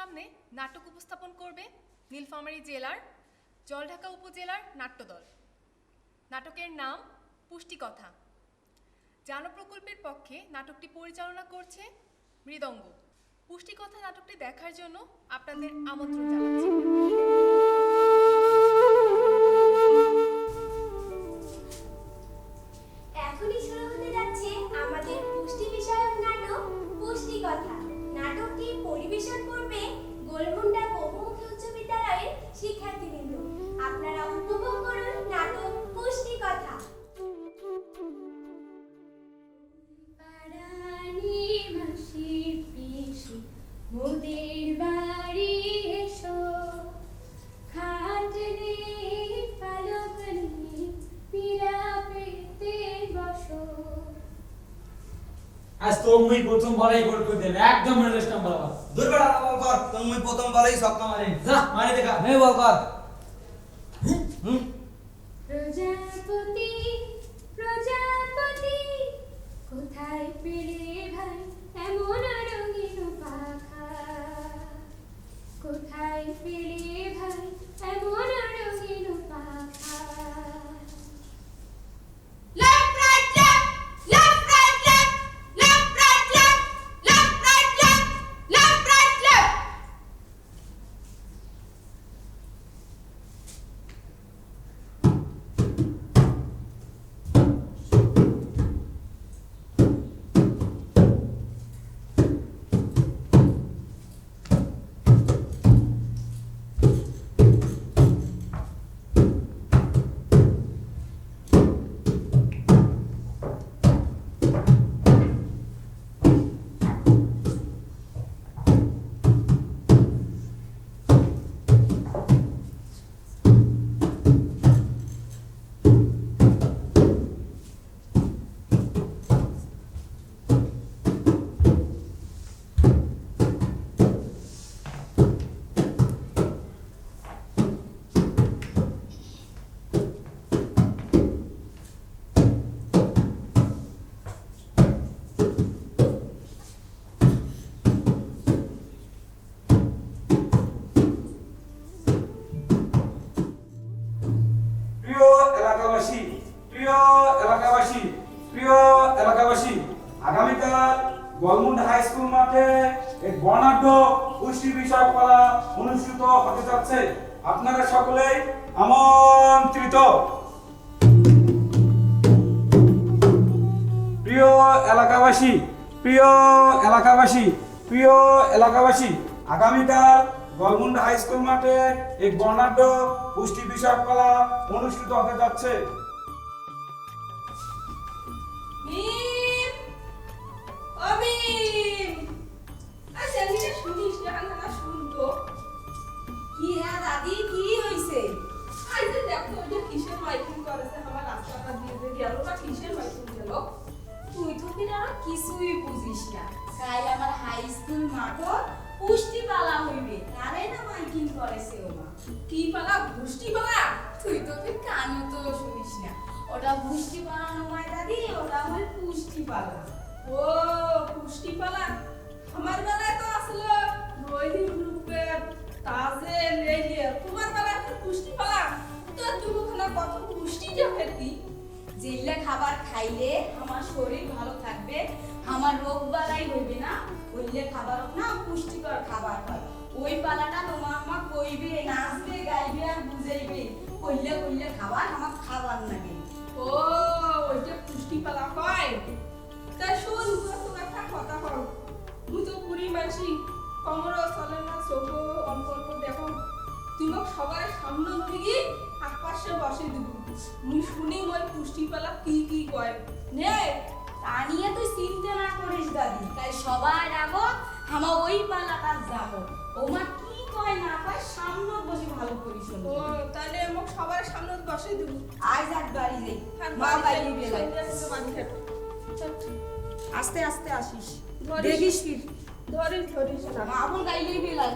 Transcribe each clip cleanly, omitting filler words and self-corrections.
সামনে নাটক উপস্থাপন করবে নীলফামারী জেলার জলঢাকা উপজেলার নাট্যদল। নাটকের নাম পুষ্টিকথা। জানো প্রকল্পের পক্ষে নাটকটি পরিচালনা করছে মৃদঙ্গ। পুষ্টিকথা নাটকটি দেখার জন্য আপনাদের আমন্ত্রণ জানাচ্ছি। এখনই শুরু হতে যাচ্ছে আমাদের পুষ্টি বিষয়ক নাটক পুষ্টিকথা। নাটকটি পরিবেশন করবে গোলমুন্ডা বহুমুখী উচ্চ বিদ্যালয়ের শিক্ষার্থীবৃন্দ। আপনারা উপভোগ করুন নাটক পুষ্টিকথা। পাড়ানি মাসি পিসি মোদের বাড়ি এসো, খাট নেই পালক নেই পীড়া পেতে বসো। আজ তুমি প্রথম বলেই গোল করে দেবে, একদম রেস্ট নাম্বার আবার দুর্বল বল কর, তুমি প্রথম বলেই ছক্কা মারে। যা মারি দেখা নে বল কর। প্রজাপতি প্রজাপতি কোথায় পেলে ভাই এমন রঙিন পাখা, কোথায় পেলে ভাই এমন রঙিন পাখা। Left right left, left right left, left right left, left right left, left right left. প্রিয় এলাকাবাসী, প্রিয় এলাকাবাসী, প্রিয় এলাকাবাসী, আগামীকাল গোলমুন্ডা হাই স্কুল মাঠে এক বর্ণাঢ্য পুষ্টি বিষয়ক পালা অনুষ্ঠিত হতে যাচ্ছে। আপনারা সকলেই আমন্ত্রিত। প্রিয় এলাকাবাসী, প্রিয় এলাকাবাসী, প্রিয় এলাকাবাসী, আগামীকাল গোলমুন্ডা হাই স্কুল মাঠে এক বর্ণাঢ্য পুষ্টি বিষয়ক পালা অনুষ্ঠিত হতে যাচ্ছে। মিম ও মিম আচ্ছা নিয়ে শুনিস না না শুনতো কি হ্যাঁ দাদি কি হইছে আজ দেখো ওটা কিসের মাইকিং করেছে আমার রাস্তাটা দিয়ে গেল না কিসের মাইকিং গেল তুই তো কিনা কিছুই বুঝিস না। কাল আমার হাই স্কুল মাঠও পুষ্টি পালা হইবে, তারে না মাইকিং করেছে ওমা। কি পালা পুষ্টি পালা তুই তো কানও তো শুনিস না। ওটা পুষ্টি পালা নয় দাদি, ওটা আমার পুষ্টি পালা। ও পুষ্টি পালা আমার বেলায় তো আসলো রোহিণী গ্রুপের তাজের রেডিও তোমার বেলায় তো পুষ্টি পালা তো তুমি ওখানে কত পুষ্টি দেখেছি যেগুলা খাবার খাইলে আমার শরীর ভালো থাকবে, আমার রোগ বালাই হইবে না, ওইলে খাবার না পুষ্টিকর খাবার হয়। ওই পালাটা তোমার মা কইবে, নাচবে, গাইবে আর বুঝাইবে। কইলে কইলে খাবার আমার খাবার লাগে। ও ওইটা পুষ্টি পালা হয় তা শোন তোর একটা কথা কর মুই তো পুরি মাসি কমর চলে না চোখ অল্প দেখো তুমি সবার সামনে দিকে আকাশে বসে দিব মুই শুনি ওই পুষ্টি পালা কি কি কয় নে তা নিয়ে তুই চিন্তা না করিস দাদি। তাই সবার আগত আমার ওই পালাটা যাব। ওমা কি কয় না কয় সামনে বসে ভালো করিস। ও তাহলে মোক সবার সামনে বসে দিব আজ আর বাড়ি যাই, আর মা বাড়ি বাড়ি বেলায়। আস্তে আস্তে আসিস, দেখিস কি ধরিস না মা আপন গাইলেই বেলায়।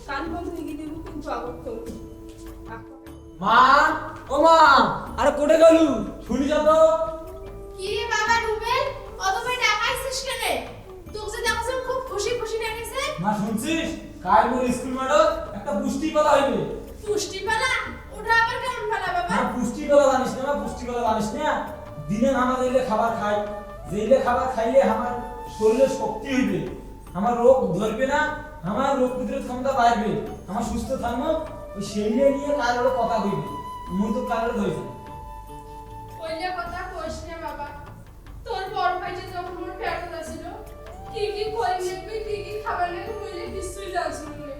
কান বন্ধ হয়ে দিব কিন্তু আবার তো মা, ও মা, আরে কোটে গেলু শুনি যা তো। কি রে বাবা রুবেল, অত ভাই ডাকাইছিস কেন? তোকে যে দেখছিস খুব খুশি খুশি লাগছে। মা শুনছিস কাইমুর স্কুল মাঠে একটা পুষ্টি পালা হইবে। পুষ্টি পালা ওটা আবার কেমন পালা বাবা? না পুষ্টি পালা জানিস না, পুষ্টি পালা জানিস না? দিনে নানা দিলে খাবার খাই, যেইলে খাবার খাইলে আমার শরীরে শক্তি হইবে, আমার রোগ ধরবে না, আমার রোগ প্রতিরোধ ক্ষমতা বাড়বে, আমার সুস্থ থাকবো। ওই সেইলে নিয়ে কারোর কথা হইবে, মুই তো কারোর ধরেছি। ওইলে কথা কইস না বাবা। তোর বড় ভাই যে যখন মোর পেটে আছিল কি কি কইলে কি কি খাবার লাগে কইলে কিছুই জানছিল না।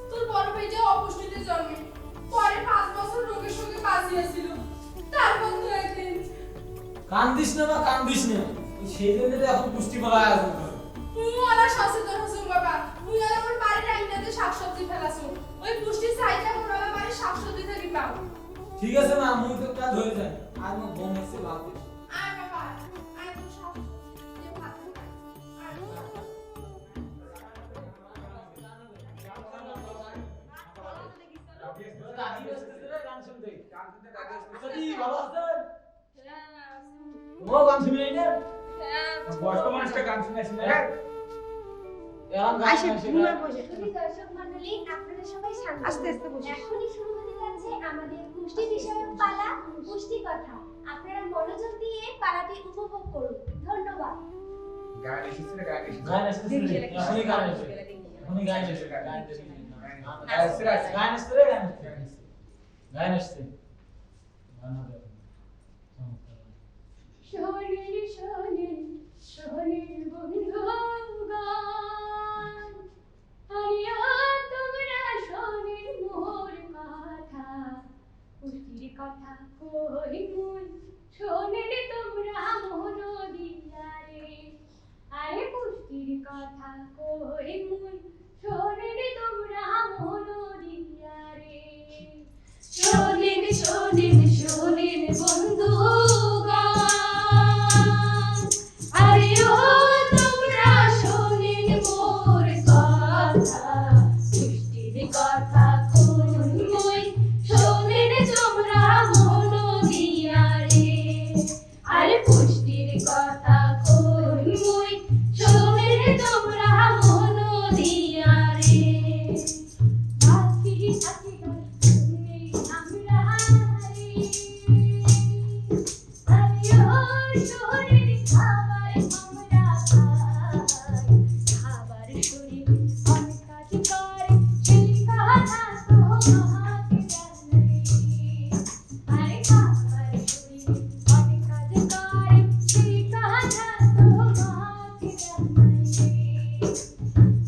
তোর বড় ভাই যে অপুষ্টিতে জন্মে পরে 5 বছর রোগের সঙ্গে বাঁচিয়েছিল। তারপর তো একদিন কান্দিস না, কান্দিস না, ওই সেই জন্য তো এখন পুষ্টি পালা আয়োজন করে। তুই ওরা সচেতন হসুন বাবা। তুই আর আমার বাড়ির আইনাতে শাকসবজি ফেলাছুন। ওই পুষ্টি চাইতে মোর আমার বাড়ির শাকসবজি থেকে পাও। ঠিক আছে না, মুই তো কাজ হয়ে যায় আর মো বোন এসে লাভ দিস। আয় বাবা আয় তো শাকসবজি দিয়ে ভাত খাই। আয় বাবা। ও গান শুনে না, বয়স্ক মানুষটা গান শুনে আসে না। এরকম গান শুনে প্রিয় দর্শক মণ্ডলী, আপনারা সবাই শান্ত আস্তে আস্তে বসুন। এখনই শুরু হতে যাচ্ছে আমাদের পুষ্টি বিষয়ক পালা পুষ্টি কথা। আপনারা মনোযোগ দিয়ে পালাটি উপভোগ করুন। ধন্যবাদ। গান এসেছে, গান এসেছে, এখনই গান এসেছে, এখনই গান এসেছে, গান এসেছে। শোনেন শোনেন শোনেন বন্ধুগণ, আরিয়া তোমরা শোনেন মোর কথা, পুষ্টির কথা কই মুই, শোনেন তোমরা মন দিয়া রে। আরে পুষ্টির কথা কই মুই, শোনেন তোমরা মন দিয়া রে। শোনেন শোনেন শোনেন বন্ধুগণ, আরে ও তোমরা শোনেন মোর কথা, পুষ্টির কথা কই মুই, শোনেন তোমরা মন দিয়া রে। আরে পুষ্টির কথা কই মুই, শোনেন তোমরা মন দিয়া রে। বাকি থাকি শুনে আমরা রে, আরে ও শরীর খাবার আমরা খাই, খাবার শরীর অনেক কাজ করে, সেই কথা তোমাকে জানাই। আরে খাবার শরীর অনেক কাজ করে, সেই কথা তোমাকে জানাই।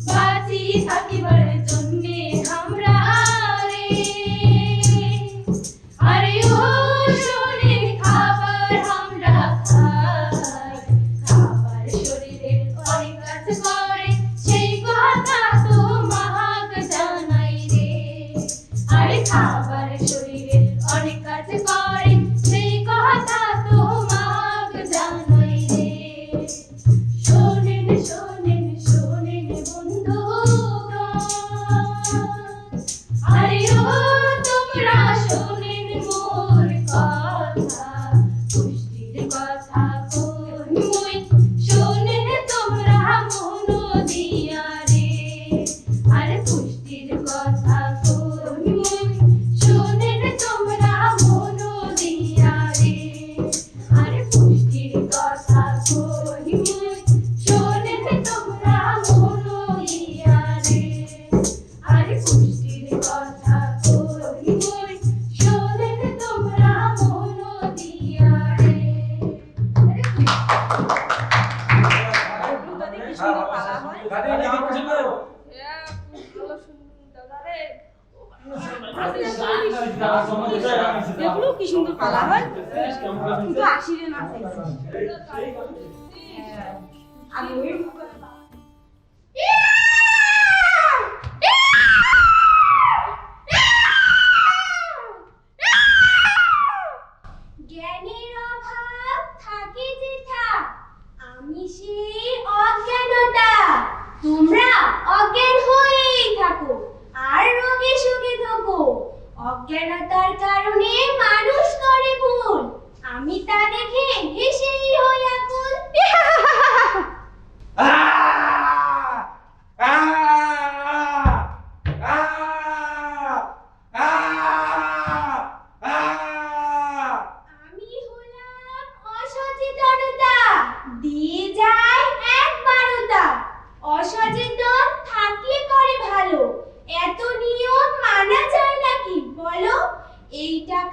বাঁচি থাকিবার জন্যে আমরা রে, আরে ও শরীর খাবার আমরা খাই, খাবার শরীরের অনেক কাজ করে, সেই কথা তোমাকে জানাই রে। আরে খাবার শরীরের অনেক কাজ করে, সেই কথা তোমাকে জানাই রে। শোনেন শোনেন শোনেন বন্ধুগণ, আরে ও তোমরা শোনেন মোর কথা, পুষ্টির কথা কই মুই, শোনেন তোমরা মন দিয়া রে। আরে পুষ্টির কথা কই মুই, শোনেন তোমরা মন দিয়া রে। আরে পুষ্টির কথা কই মুই, শোনেন তোমরা মন দিয়া রে। আরে পুষ্টির কথা কই মুই, শোনেন তোমরা মন দিয়া রে। দেখলো কি সুন্দর পালা হয়, কিন্তু আসিরে না আমি ওই জ্ঞানের অভাব থাকে যেথা, আমি সেই অজ্ঞানতা। তোমরা অজ্ঞান হয়েই থাকো আর রোগে শোকে থাকো। অজ্ঞানতার কারণে মানুষ করে ভুল, আমি তা দেখে হেসেই হই আকুল। আহ! আহ!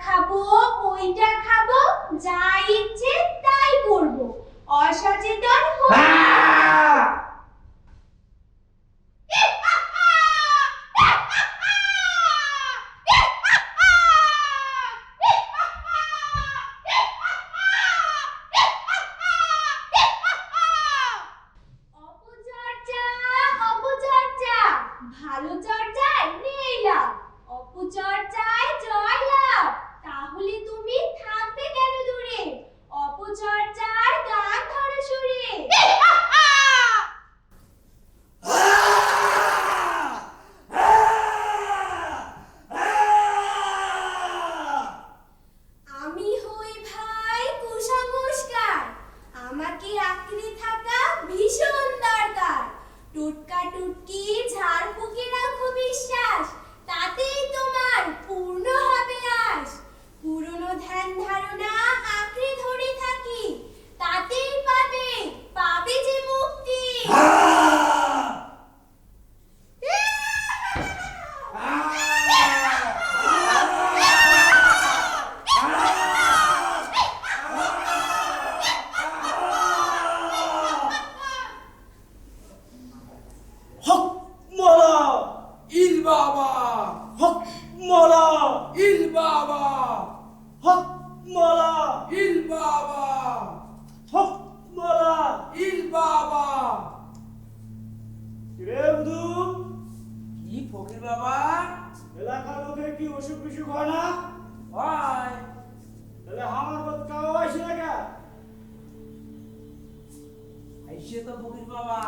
খাবো ওইটা খাবো যা ইচ্ছে তাই করব অসচেতন অপচর্চা অপচর্চা ভালো চর্চায় নেই লাভ অপচর্চায় জয় লাভ তাহলে তুমি থাকবে কেন দূরে অপচর্চার গান ধরো সুরে আমি হই ভাই কুসংস্কার আমাকে আঁকড়ে থাকা ভীষণ দরকার টুটকা টুটকি ঝাড়ফুঁকে রাখো বিশ্বাস তাতেই তোমার পূর্ণ হবে আস পুরনো ধ্যান ধারণা আঁকড়ে ধরে থাকি তাতেই পাবে যে মুক্তি হক মোলা ইল বাবা হক মোলা ইল বাবা হক মোলা ইল বাবা হক মোলা ইল বাবা রে বুধু কি ফকির বাবা? এলাকার লোকের কি অসুখ বিসুখ হয় না হয়। তাহলে আমার মত কাও আসে না কে আইসে তো ফকির বাবা,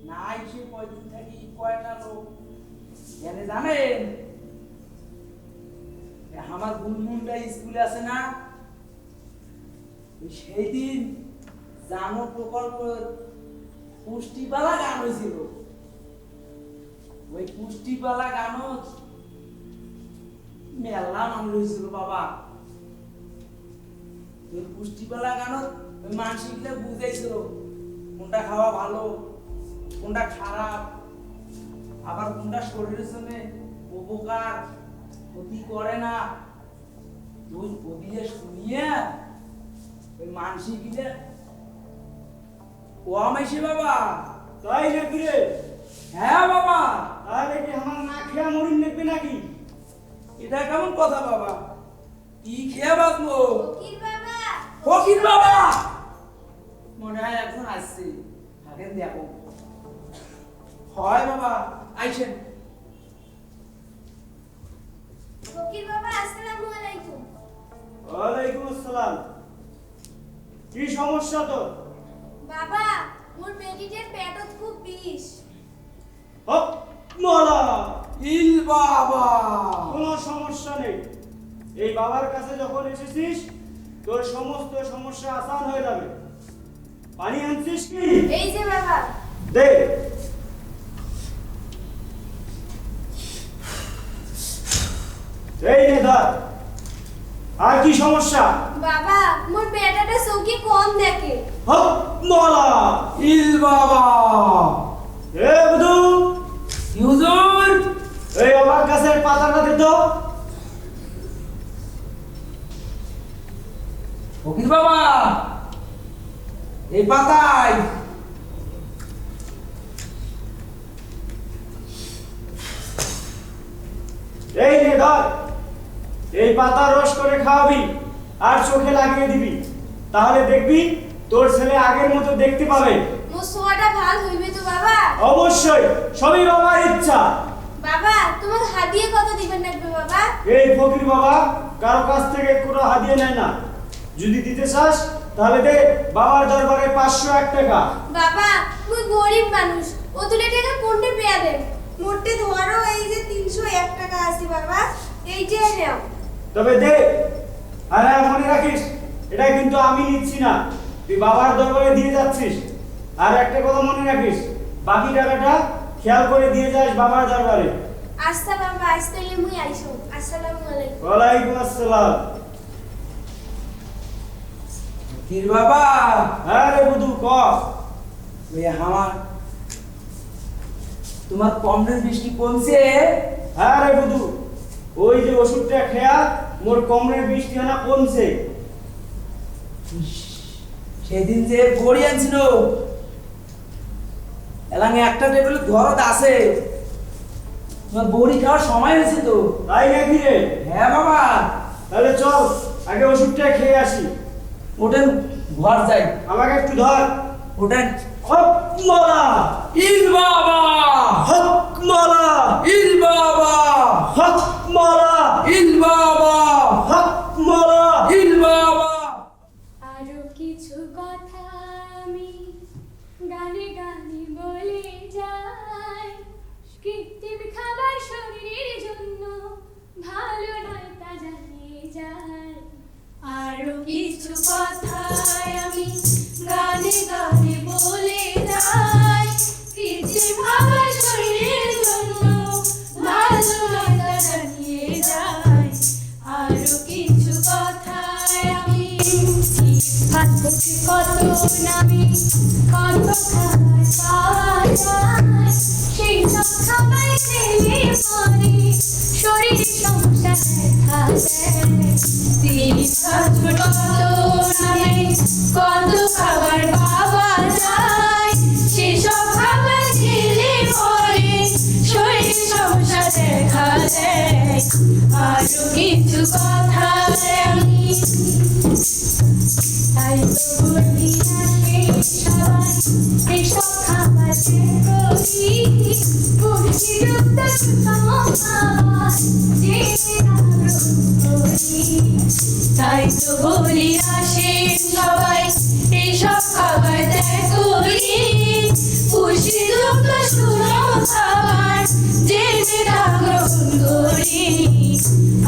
না আইসে কয়দিন থাকি কয়টা লোক জানে জানেন? আমার গুনগুনটা স্কুলে আছে না, সেই দিন জানো প্রকল্প পুষ্টিপালা গান হয়েছিল। ওই পুষ্টিপালা গানও মেলা মানুষ হয়েছিল বাবা। ওই পুষ্টিপালা গানও ওই মানসিকটা বুঝাইছিল কোনটা খাওয়া ভালো কোনটা খারাপ, আবার কোনটা শরীরের জন্য উপকার ক্ষতি করে না। ওই ওদিকে শুনিয়ে ওই মানসিকটা ও আমাইছে বাবা। তাই নাকি রে? হ্যাঁ বাবা। তাহলে কি আমার না খেয়া মরিন নেবে নাকি? এটা কেমন কথা বাবা? কি খেয়ে বাঁচবো? ফকির বাবা ফকির বাবা মনে হয় এখন আসছে, থাকেন দেখো। হয় বাবা, আইছেন। ফকির বাবা আসসালামু আলাইকুম ওয়ালাইকুম আসসালাম। কি সমস্যা তোর? বাবা মোর পেটিটের পেটত খুব বিষ হক মোলা ইল বাবা। কোনো সমস্যা নেই। এই বাবার কাছে যখন এসেছিস তোর সমস্ত সমস্যা আসান হয়ে যাবে। পানি আনছিস কি? এই যে বাবা দে। এই নে ধর। আর কি সমস্যা? বাবা মোর বেটাটা চৌকি কম দেখে হক মোলা ইল বাবা। এ বুধু হুজুর এই আমার গাছের পাতাটা দে তো। ফকির বাবা এই পাতায় এই নে ধর। এই পাতা রস করে খাওয়াবি আর চোখে লাগিয়ে দিবি, তাহলে দেখবি তোর ছেলে আগের মতো দেখতে পাবে। মোর সোয়াটা ভাল হইবে তো বাবা অবশ্যই, সবই বাবার ইচ্ছা। বাবা তোমার হাদিয়ে কত দিবেন লাগবে বাবা এই ফকির বাবা কারো কাছ থেকে কোনো হাদিয়ে নেয় না। যদি দিতে চাস তাহলে দে বাবার দরবারে 501 টাকা। বাবা মুই গরিব মানুষ অতুলে টাকা কোনটা পেয়া দেন মোটে ধরো এই যে 301 টাকা আছে বাবা এইটাই নাও তবে দে। আর হ্যাঁ, মনে রাখিস এটা কিন্তু আমি নিচ্ছি না, তুই বাবার দরবারে দিয়ে যাচ্ছিস। আর একটা কথা মনে রাখিস, বাকি টাকাটা খেয়াল করে দিয়ে যাস বাবার দরবারে। আচ্ছা বাবা আসলে মুই আইসো আসসালামু আলাইকুম ওয়ালাইকুম আসসালাম। ফকির বাবা হ্যাঁ রে বুধু ক। ওই আমার তোমার কমরের বৃষ্টি কমছে? হ্যাঁ রে বুধু, ওই যে ওষুধটা খেয়া মোর কোমরের বৃষ্টি হানা কমছে। সেদিন যে বড়ি আনছিল এলাঙ্গে একটা টেবিলে ঘরত আছে, তোমার বড়ি খাওয়ার সময় হয়েছে তো। তাই নাকি রে? হ্যাঁ বাবা, তাহলে চল আগে ওষুধটা খেয়ে আসি। ওঠেন ঘর যাই। আমাকে একটু ধর। ওঠেন। হক মালা, ইল বাবা, হক মালা, ইল বাবা, হক মালা, ইল বাবা, হক মালা, ইল বাবা। আরো কিছু কথা আমি গানে গানে বলে যাই, কৃত্রিম খাবার শরীরের জন্য ভালো নয় তা জানিয়ে যায়। আরো কিছু কথা আমি গানে গানে বলে যাই, কৃত্রিম খাবার শরীরের জন্য ভালো নয় তা জানিয়ে যায়। আরো কিছু কথা আমি কত নামি কত খাবার পাওয়া যায়, সেই সব খাবার খেলে পরে শরীর সমস্যা দেখা দেয়। কত নামে কত খাবার পাওয়া যায়, সেই সব খাবার খেলে পরে শরীর সমস্যা দেখা দেয়। আরো কিছু কথা আমি তাই তো বলি আসে সবাই এসব খাবার করি, পুষ্টিযুক্ত খাবার জেনে করি। তাই তো বলি আসে সবাই এসব খাবার করি, পুষ্টিযুক্ত খাবার জেনে গ্রহণ করি।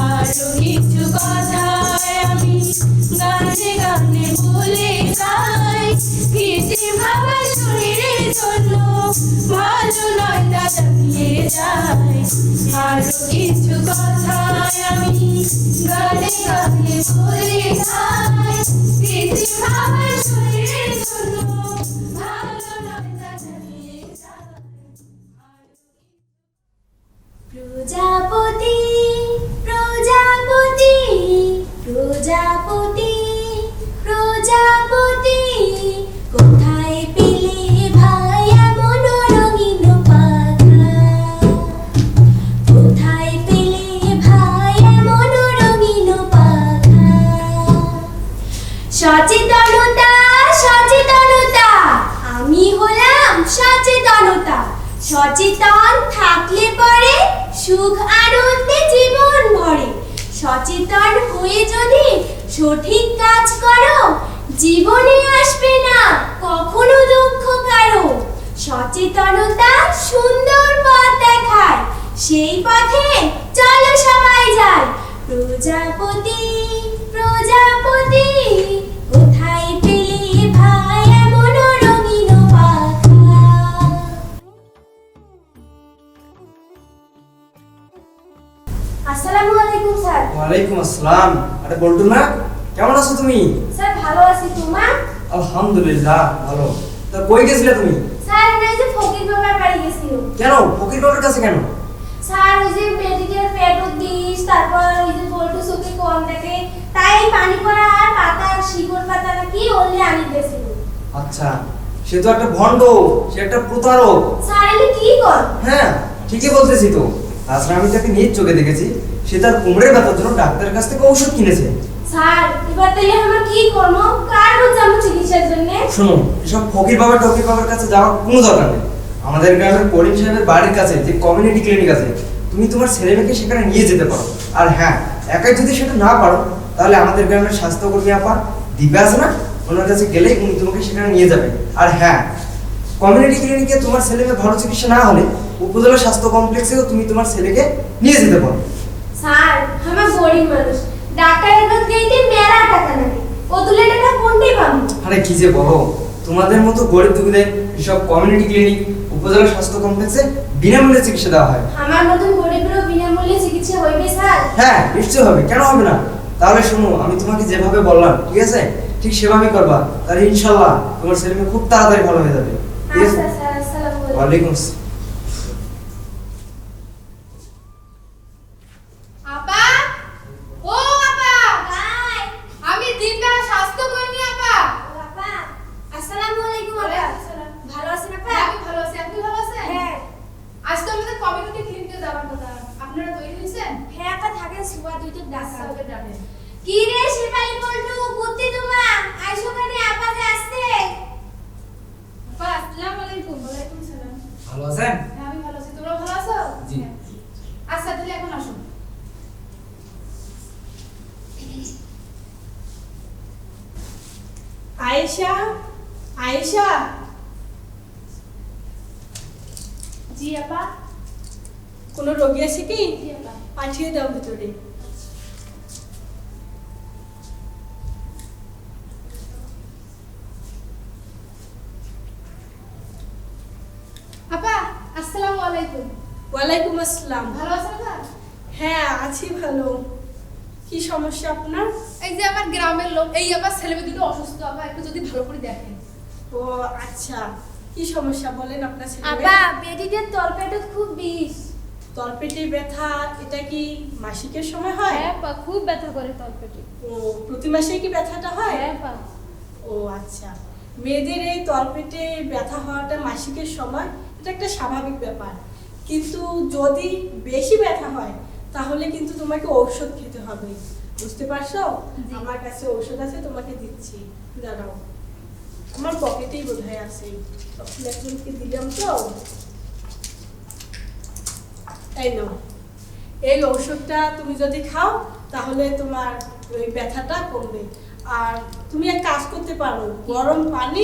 আরো কিছু কথা আমি গানে গানে বলে যাই, কৃত্রিম খাবার শরীরের জন্য ভালো নয় তা জানিয়ে যায়। আরো কিছু কথা আমি গানে গানে বলে যাই, কৃত্রিম খাবার শরীরের জন্য ভালো নয় তা জানিয়ে যায়। প্রজাপতি প্রজাপতি প্রজাপতি প্রজাপতি, কোথায় পেলে ভাই এমন রঙিন পাখা, কোথায় পেলে ভাই এমন রঙিন পাখা। সচেতনতা সচেতনতা, আমি হলাম সচেতনতা। সচেতন থাকলে পরে সুখ আনন্দে জীবন ভরে। সচেতন হয়ে যদি সঠিক কাজ করো, জীবনে আসবে না কখনো দুঃখ কারো। সচেতনতা সুন্দর পথ দেখায়, সেই পথে চলো সবাই যায়। প্রজাপতি প্রজাপতি, কোথায় পেলে ভাই এমন রঙিন পাখা। আসসালামু আলাইকুম স্যার। ওয়ালাইকুম আসসালাম। আরে বল্টু না, কেমন আছো তুমি? স্যার ভালো আছি, তোমার? আলহামদুলিল্লাহ ভালো। তা কই গেছিলে তুমি? স্যার আমি যে ফকির বাবার বাড়ি গেছিলাম। কেন ফকির বাবার কাছে কেন? স্যার ওই যে মেডিকেল পেট্রোল দিস, তারপর ওই যে বল্টু চোখে কম দেখে, তাই পানি পড়া আর পাতা শিকড় পাতা নাকি ওলে আনি গেছিল। আচ্ছা, সে তো একটা ভণ্ড, সে একটা প্রতারক। স্যার এলে কি কর? হ্যাঁ ঠিকই বলতেছি তো। তাছাড়া আমি তাকে নিজ চোখে দেখেছি, সে তার কোমরের ব্যথার জন্য ডাক্তারের কাছ থেকে ওষুধ কিনেছে। স্যার এবার তাইলে আমরা কি করব? কার কাছে যাবো চিকিৎসার জন্য? শুনুন, এসব ফকির বাবার কাছে যাওয়ার কোনো দরকার নেই। আমাদের গ্রামের করিম সাহেবের বাড়ির কাছে যে কমিউনিটি ক্লিনিক আছে, তুমি তোমার ছেলেমেয়েকে সেখানে নিয়ে যেতে পারো। আর হ্যাঁ, একাই যদি সেটা না পারো, তাহলে আমাদের গ্রামের স্বাস্থ্যকর্মী আপা দিব্যা আছে না, ওনার কাছে গেলেই উনি তোমাকে সেখানে নিয়ে যাবে। আর হ্যাঁ, কমিউনিটি ক্লিনিকে তোমার ছেলেমেয়ে ভালো চিকিৎসা না হলে উপজেলা স্বাস্থ্য কমপ্লেক্সেও তুমি তোমার ছেলেকে নিয়ে যেতে পারো। স্যার আমরা গরিব মানুষ, ডাক্তারের কাছে গেইতে মেলা টাকা লাগে, ও তুলে টাকা কোনটি পাবো? আরে কি যে বলো, তোমাদের মতো গরিব দুঃখীদের এসব কমিউনিটি ক্লিনিক উপজেলা স্বাস্থ্য কমপ্লেক্সে বিনামূল্যে চিকিৎসা দেওয়া হয়। আমার মতন গরিবেরও বিনামূল্যে চিকিৎসা হইবে স্যার? হ্যাঁ নিশ্চয়ই হবে, কেন হবে না? তাহলে শোনো, আমি তোমাকে যেভাবে বললাম ঠিক আছে, ঠিক সেভাবেই করবা, তাহলে ইনশাআল্লাহ তোমার ছেলে মেয়ে খুব তাড়াতাড়ি ভালো হয়ে যাবে। ঠিক আছে? আচ্ছা স্যার, আসসালামু আলাইকুম। ওয়ালাইকুম আসসালাম। আপা ডাকা। কি রে শেফালি পল্টু, বুদ্ধি তোমা আইসো কানে আপাতে আসছে। আপা আসসালামু আলাইকুম। ওয়ালাইকুম সালাম। ভালো আছেন? হ্যাঁ আমি ভালো আছি, তোমরা ভালো আছো? জি। আচ্ছা তাহলে এখন আসো। আয়েশা, আয়েশা। জি আপা। কোনো রোগী আছে কি? জি আপা। পাঠিয়ে দাও ভিতরে। আপা আসসালামু আলাইকুম। ওয়ালাইকুম আসসালাম। ভালো আছেন আপা? হ্যাঁ আছি ভালো। কি সমস্যা আপনার? এই যে আমার গ্রামের লোক, এই আবার ছেলেমেয়ে দুটো অসুস্থ আপা, একটু যদি ভালো করে দেখেন। ও আচ্ছা, কি সমস্যা বলেন আপনার ছেলে? আপা বেটিদের তলপেটে খুব বিষ। তলপেটে ব্যথা, এটা কি মাসিকের সময় হয়? হ্যাঁ আপা, খুব ব্যথা করে তলপেটে। ও প্রতি মাসে কি ব্যথাটা হয়? হ্যাঁ আপা। ও আচ্ছা, মেয়েদের এই তলপেটে ব্যথা হওয়াটা মাসিকের সময় এটা একটা স্বাভাবিক ব্যাপার, কিন্তু যদি বেশি ব্যথা হয় তাহলে কিন্তু তোমাকে ঔষধ খেতে হবে, বুঝতে পারছো? আমার কাছে ঔষধ আছে, তোমাকে দিচ্ছি, দাঁড়াও। আমার পকেটেই বোধহয় আছে, তখন একজনকে দিলাম তো। এই নাও, এই ঔষধটা তুমি যদি খাও তাহলে তোমার ওই ব্যথাটা কমবে। আর তুমি এক কাজ করতে পারো, গরম পানি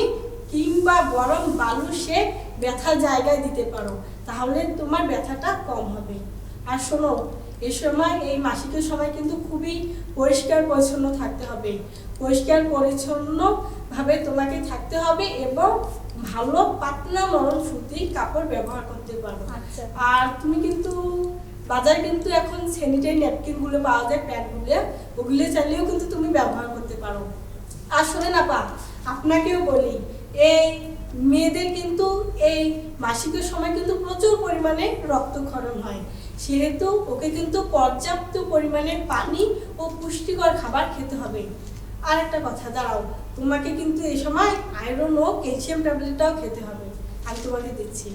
কিংবা গরম বালু সে ব্যথা জায়গায় দিতে পারো, তাহলে তোমার ব্যথাটা কম হবে। আর শোনো, এই সময় এই মাসিকের সময় কিন্তু খুবই পরিষ্কার পরিচ্ছন্ন থাকতে হবে, পরিষ্কার পরিচ্ছন্ন ভাবে তোমাকে থাকতে হবে এবং ভালো পাতলা নরম সুতি কাপড় ব্যবহার করতে পারো। আচ্ছা। আর তুমি কিন্তু বাজার কিন্তু এখন স্যানিটারি ন্যাপকিন গুলো পাওয়া যায়, প্যাডগুলো, ওগুলো চাইলেও কিন্তু তুমি ব্যবহার করতে পারো। আর শোনেন আপা, আপনাকেও বলি, এই মেয়েদের কিন্তু এই মাসিকের সময় কিন্তু প্রচুর পরিমাণে রক্তক্ষরণ হয়, সেহেতু ওকে কিন্তু পর্যাপ্ত পরিমাণে পানি ও পুষ্টিকর খাবার খেতে হবে। আর একটা কথা, দাঁড়াও, তোমাকে কিন্তু এই সময় আয়রন ও ক্যালসিয়াম ট্যাবলেটটাও খেতে হবে, আমি তোমাকে দিচ্ছি,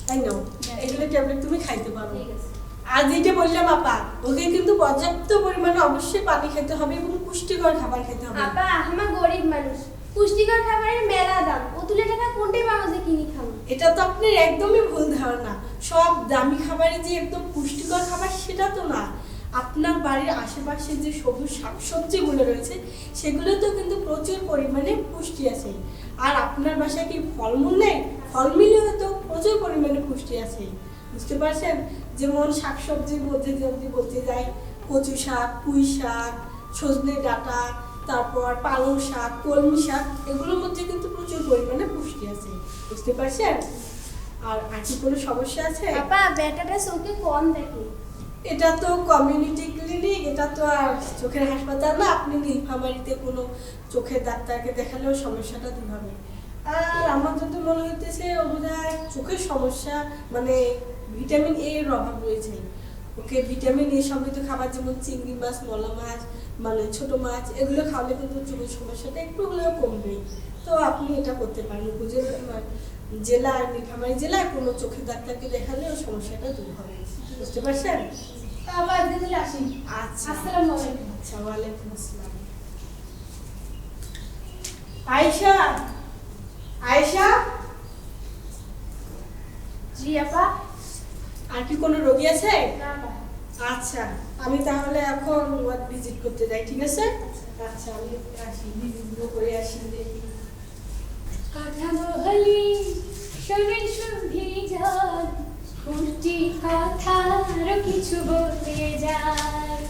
তাই নাও, এগুলো ট্যাবলেট তুমি খাইতে পারো। ঠিক আছে। আর যেটা বললাম আপা, ওকে কিন্তু পর্যাপ্ত পরিমাণে অবশ্যই পানি খেতে হবে এবং পুষ্টিকর খাবার খেতে হবে। আপা আমার গরিব মানুষ, পুষ্টিকর খাবারের মেলা দাম, অতুলে টাকা কোনটি পাবো যে কিনি খাবো? এটা তো আপনার একদমই ভুল ধারণা, সব দামি খাবারে যে একদম পুষ্টিকর খাবার সেটা তো না। আপনার বাড়ির আশেপাশে যে সবুজ শাকসবজিগুলো রয়েছে সেগুলোতেও কিন্তু প্রচুর পরিমাণে পুষ্টি আছে। আর আপনার বাসায় কি ফলমূল নেই? ফলমূলেও তো প্রচুর পরিমাণে পুষ্টি আছে, বুঝতে পারছেন? যেমন শাকসবজির মধ্যে যদি বলতে যাই, কচু শাক, পুঁই শাক, সজনে ডাঁটা, তারপর পালং শাক, কলমি শাক, এগুলোর মধ্যে কিন্তু প্রচুর পরিমাণে পুষ্টি আছে, বুঝতে পারছেন? আর কি কোনো সমস্যা আছে? আপা বেটাটা চোখে কম দেখে। এটা তো কমিউনিটি ক্লিনিক, এটা তো আর চোখের হাসপাতাল না, আপনি নীলফামারীতে কোনো চোখের ডাক্তারকে দেখালেও সমস্যাটা দূর হবে। আর আমার যত মনে হইতেছে বোধহয় চোখের সমস্যা, মানে ভিটামিন এ এর অভাব রয়েছে। ওকে ভিটামিন এ সমৃদ্ধ খাবার, যেমন চিংড়ি মাছ, মলা মাছ, মানে ছোট মাছ, এগুলো খাওয়ালে কিন্তু চোখের সমস্যাটা একটু হলেও কমবে। তো আপনি এটা করতে পারেন, উপজেলা জেলায়, নীলফামারী জেলায় কোনো চোখের ডাক্তারকে দেখালেও সমস্যাটা দূর হবে, বুঝতে পারছেন? আবার দিদি আসি। আচ্ছা, আসসালামু আলাইকুম। আচ্ছা, ওয়ালাইকুম আসসালাম। আয়েশা, আয়েশা। জি আপা। আর কি কোনো রোগী আছে? না আপা। আচ্ছা, আমি তাহলে এখন ওয়ার্ড ভিজিট করতে যাই, ঠিক আছে? আচ্ছা, আমি আসি, ভিজিটগুলো করে আসি, দেখি। কথা বলি শোনে শুনবি যান, পুষ্টি কথা আরো কিছু বলতে যান।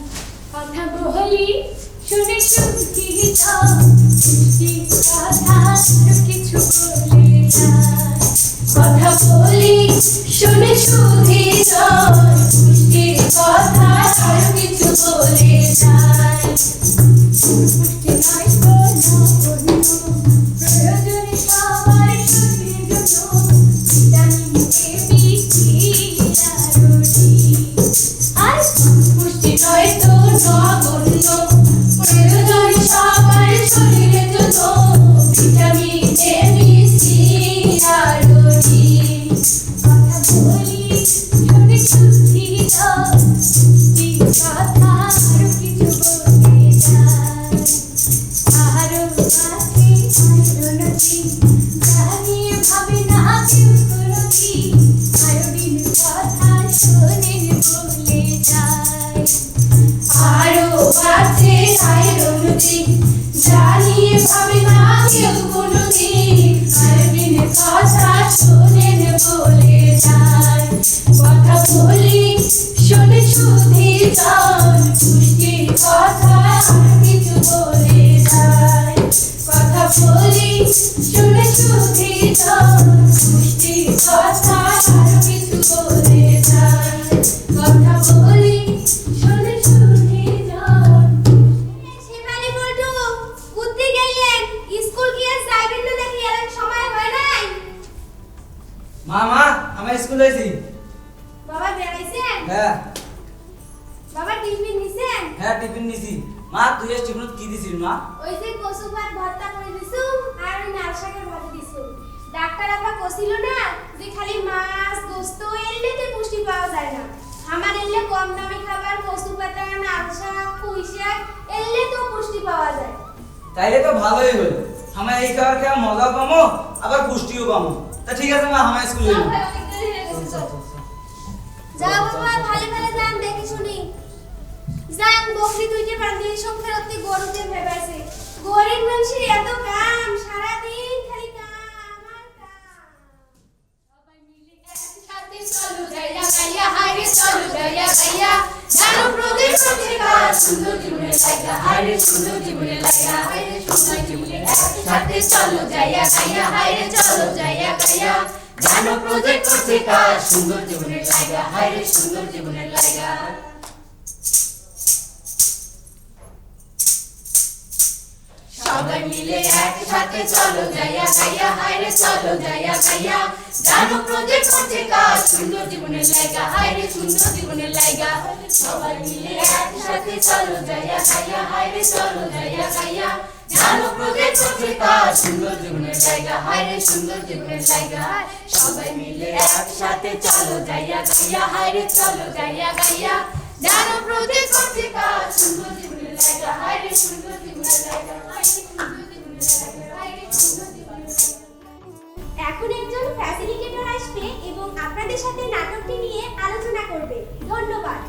কথা বলি শোনে শুনবি যান, পুষ্টি কথা আরো কিছু বলতে যান। কথা বলি শোনে শুনবি যান, পুষ্টি কথা আরো কিছু বলে যান। পুষ্টি নয় কোনো প্রয়োজনে সবার শরীরের জন্য ভিটামিন এ, বি, সি আর ডি। আর পুষ্টি নয় তো নগণ্য, প্রয়োজনে সবার শরীরের জন্য ভিটামিন এ, বি, সি আর ডি। কথা বলি শোনে শুনবি তো, পুষ্টি কথা আরো কিছু রায়ের অনুদিন জানিয়ে ভাবে না কেউ কোনোদিন আরবিন কথা শোনেন বলে যায় কথা বলি শোনে শুধু যান পুষ্টির কথা আর কিছু বলে যায় কথা বলি শোনে শুধু যান পুষ্টির কথা আর কিছু বলে যায় কথা বলি শোনে শুধু যান শিবানী বলটু কুত্তি গেলেন স্কুল গিয়ে যাইবেন না দেখি এর সময় হয় নাই মা আমি স্কুল আইছি। বাবা বেরাইছেন হ্যাঁ বাবা টিফিন নিছেন হ্যাঁ টিফিন নিছি। মা তুই আজ টিফিনত কি দিছিস মা? ওই যে কচু পাত ভর্তা করে দিছু আর ওই নাল শাকের ভাজি দিছু ডাক্তার আপা কছিল না যে খালি মাছ গোস্ত এলেতে পুষ্টি পাওয়া যায় না আমার এলে কম দামি খাবার কচু পাতা নাল শাক পুঁই শাক এলে তো পুষ্টি পাওয়া যায় তাইলে তো ভালোই হলো। আমরা এই খাবার খেয়ে মজাও পাবো আবার পুষ্টিও পাবো। তা ঠিক আছে মা আমরা স্কুলে চল যাবো। ভাই অনেক দেরি হয়ে গেছে চল যা বাবা ভালো ভালো যান দেখি শুনি যান বকরি দুইটা বান্ধিয়ে সব ফেরতে গরুতে ভেবাইছে গরিব মানুষের এত কাম সারা দিন খালি কাম আর কাম সবাই মিলে একসাথে চলো গাইয়া গাইয়া হাইরে চলো গাইয়া গাইয়া জানো প্রদীপ পত্রিকা সুন্দর জীবনে লাগা হাইরে সুন্দর জীবনে লাগা হাইরে সুন্দর জীবনে একসাথে চলো গাইয়া গাইয়া হাইরে চলো গাইয়া গাইয়া জানো প্রদীপ পত্রিকা সুন্দর জীবনে লাগা হাইরে সুন্দর জীবনে লাগা সবাই মিলে একসাথে চলো গাইয়া গাইয়া হাইরে চলো গাইয়া গাইয়া জানো প্রজেক্ট পত্রিকা সুন্দর জীবনের লাইগা হাইরে সুন্দর জীবনের লাইগা সবাই মিলে একসাথে চলো গাইয়া গাইয়া হাইরে চলো গাইয়া গাইয়া জানো প্রজেক্ট পত্রিকা সুন্দর জীবনের লাইগা হাইরে সুন্দর জীবনের লাইগা সবাই মিলে একসাথে চলো গাইয়া গাইয়া হাইরে চলো গাইয়া গাইয়া জানো প্রজেক্ট পত্রিকা সুন্দর জীবনের লাইগা হাইরে সুন্দর জীবনের লাইগা এখন একজন ফ্যাসিলিটেটর আসবে এবং আপনাদের সাথে নাটকটি নিয়ে আলোচনা করবে ধন্যবাদ।